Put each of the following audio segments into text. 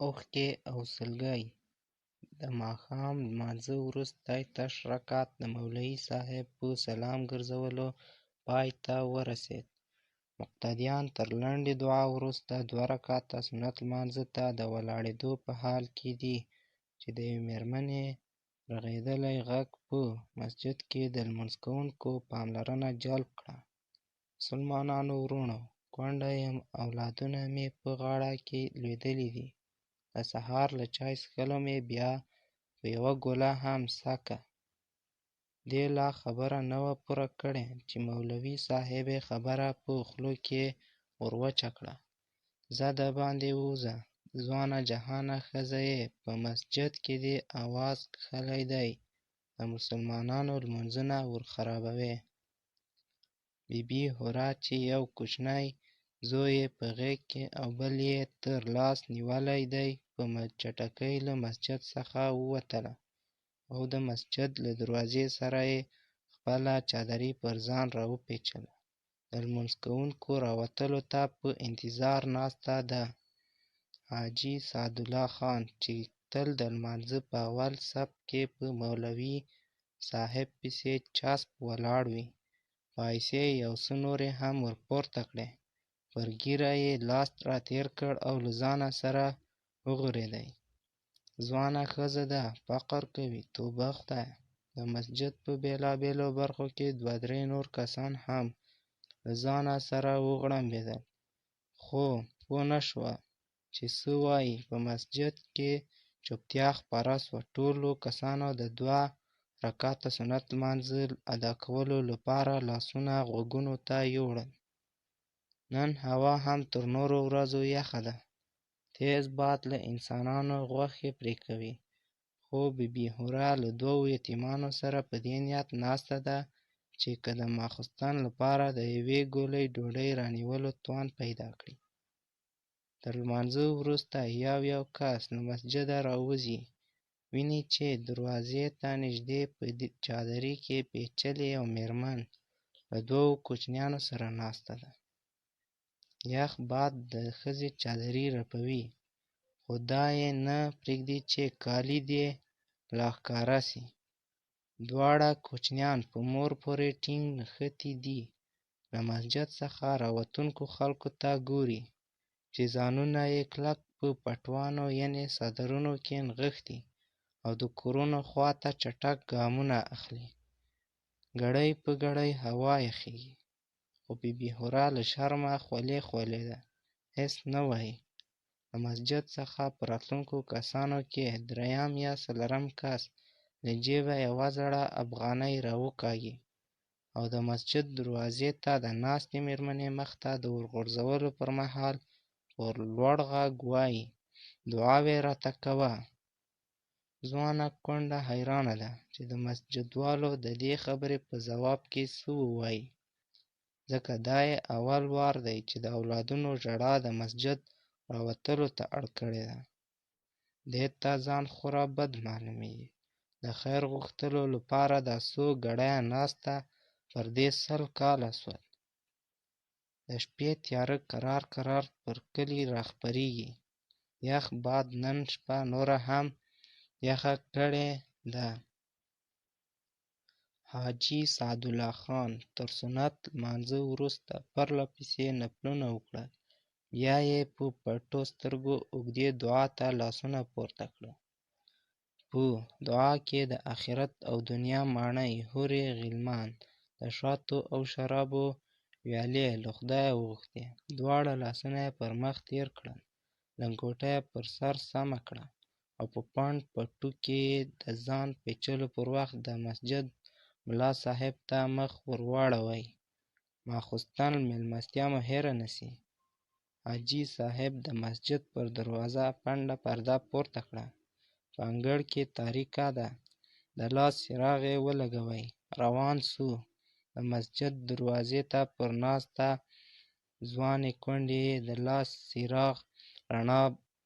اوښکې او سلګۍ: د ماښام لمانځه وروستی تش رکعت د مولوي صاحب په سلام ګرځولو پای ته ورسېد. مقتدیان تر لنډې دعا وروسته 2 رکعته سنت لمانځه ته د ولاړېدو په حال کې دي چې د یوې مېرمنې رغېدلی غږ په مسجد کې د لمونځ کوونکو پاملرنه جلب کړه. مسلمانانو وروڼو، کونډه یم، اولادونه مې په غاړه کې لوېدلي دي. د سهار له چای څښلو مې بیا په یوه ګوله هم سکه. دې لا خبره نه وه پوره کړې چې مولوي صاحب یې خبره په خولو کې ور وچه کړه. ځه د باندې ووځه، ځوانه جهانه ښځه یې، په مسجد کې دې اواز کښلی دی، د مسلمانانو لمونځونه ور خرابوې. بي بي هورا چې یو کوچنی زوی یې په غېږ کې او بل یې تر لاس نیولی دی، په چټکۍ له مسجد څخه ووتله او د مسجد له دروازې سره یې خپله چادري پر ځان راوپیچله. د لمونځ کوونکو راوتلو ته په انتظار ناسته ده. حاجي سعدالله خان چې تل د لمانځه په اول صف کې په مولوي صاحب پسې چسپ ولاړ وي، پایسې یو څه نورې هم ور پورته کړې. پر ږیره یې لاس راتېر کړ او له ځانه سره وغورېدی. ځوانه ښځه ده، فقر کوي، توبه خدایه. د مسجد په بېلابېلو برخو کې 2-3 نور کسان هم له ځانه سره وغړمبېدل، خو پوه نه شوه چې څه وایي. په مسجد کې چوپتیا خپره شوه. ټولو کسانو د 2 رکعته سنت لمانځه ادا کولو لپاره لاسونه غوږونو ته یوړل. نن هوا هم تر نورو ورځو یخه ده. تېز باد له انسانانو غوښې پرې کوي. خو بي بي هورا له 2 یتیمانو سره په دې نیت ناسته ده چې که د ماخوستن لپاره د یوې ګولۍ ډوډۍ رانیولو توان پیدا کړي. تر لمانځه وروسته یو کس له مسجده راوځي، ویني چې دروازې ته نږدې په چادري کې پیچلې یوه مېرمن له 2 کوچنیانو سره ناسته ده. یخ باد د ښځې چادري رپوي، خو دا یې نه پرېږدي چې کالي دې لا ښکاره سي. 2 کوچنیان په مور پورې ټینګ نښتي دي. له مسجد څخه راوتونکو خلکو ته ګوري چې ځانونه یې کلک په پټوانو یعنې څادرونو کې نغښتي او د کورونو خواته چټک ګامونه اخلي. ګړۍ په ګړۍ هوا یخېږي، خو بي بي هورا له شرمه خولې ده، هېڅ نه وایي. له مسجد څخه په راتلونکو کسانو کې 3 یا 4 کس له جېبه یوه زړه افغانۍ راوکاږي او د مسجد دروازې ته د ناستې مېرمنې مخ ته د ورغورځولو پر مهال په لوړ غږ وایي: دعاوې راته کوه. ځوانه کونډه حیرانه ده چې د مسجدوالو د دې خبرې په ځواب کې څه ووایي، ځکه دا یې اول وار دی چې د اولادونو ژړا د مسجد راوتلو ته اړ کړې ده. دې ته ځان خورا بد معلومېږي. د خیر غوښتلو لپاره دا څو ګړیه ناسته پر دې 100 کاله سول. د شپې تیاره کرار پر کلي راخپرېږي. یخ باد نن شپه نوره هم یخه کړې ده. حاجي سعدالله خان تر سنت لمانځه وروسته پرله پسې نفلونه وکړل. بیا یې په پټو سترګو اوږدې دعا ته لاسونه پورته کړل. په دعا کې د آخرت او دنیا ماڼۍ، حورې غلمان، د شاتو او شرابو ویالې له خدایه وغوښتې. 2 لاسونه یې پر مخ تېر کړل، لنګوټه یې پر سر سمه کړه او په پنډ پټو کې یې د ځان پیچلو پر وخت د مسجد ملا صاحب ته مخ ور واړوی. ماخوستن مېلمستیا مو هېره نه سي. حاجي صاحب د مسجد پر دروازه پنډه پرده پورته کړه. په انګړ کې تاریکه ده. د لاس څراغ یې ولګوی. روان سو. د مسجد دروازې ته پر ناسته ځوانې کونډې یې د لاس څراغ رڼا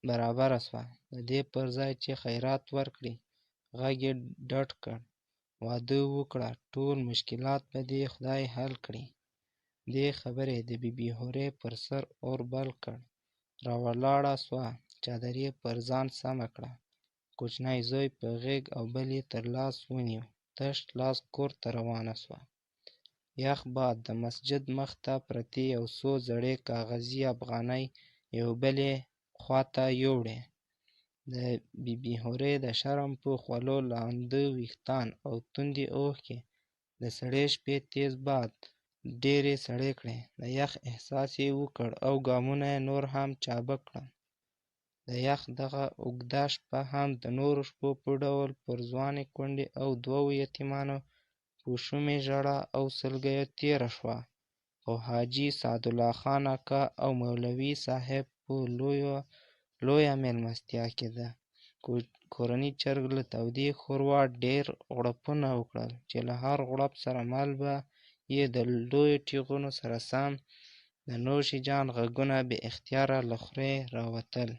برابره سوه. د دې پر ځای چې خیرات ورکړي، غږ یې ډډ کړ: واده وکړه، ټول مشکلات به دې خدای حل کړي. دې خبرې د بي بي هورې پر سر اور بل کړ. راولاړه سوه، چادر یې پر ځان سمه کړه، کوچنی زوی په غېږ او بل یې تر لاس ونیو، تش لاس کور ته روانه سوه. یخ باد د مسجد مخ ته پرتې یو څو زړې کاغذي افغانۍ یو بلې خواته یوړې. د بي بي هورې د شرم په خولو لانده ویښتان او توندې اوښکې د سړې شپې تېز باد ډېرې سړې کړې. د یخ احساس یې وکړ او ګامونه یې نور هم چابک کړل. د یخ دغه اوږده شپه هم د نورو شپو په ډول پر ځوانې کونډې او دوو یتیمانو په شومې ژړا او سلګیو تېره شوه، خو حاجي سعدالله خان اکا او مولوي صاحب په لویه مېلمستیا کې د کورني چرګ له تودې ښوروا ډېر غوړپونه وکړل، چې له هر غوړپ سره مل به یې د لویو ټېغونو سره سم د نوشي جان غږونه بې اختیاره له خولې راوتل.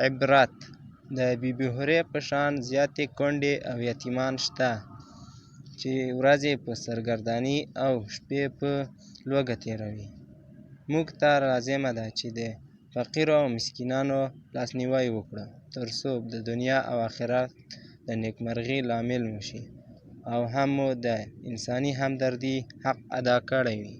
عبرت: د بي بي هورې په شان زیاتې کونډې او یتیمان شته، چې ورځې په سرګردانۍ او شپې په لوږه تېروي. موږ ته لازمه ده چې د فقیرو او مسکینانو لاسنیوی وکړو، تر څو د دنیا او آخرت د نیکمرغۍ لامل مو شي، او هم مو د انساني همدردۍ حق ادا کړی وي.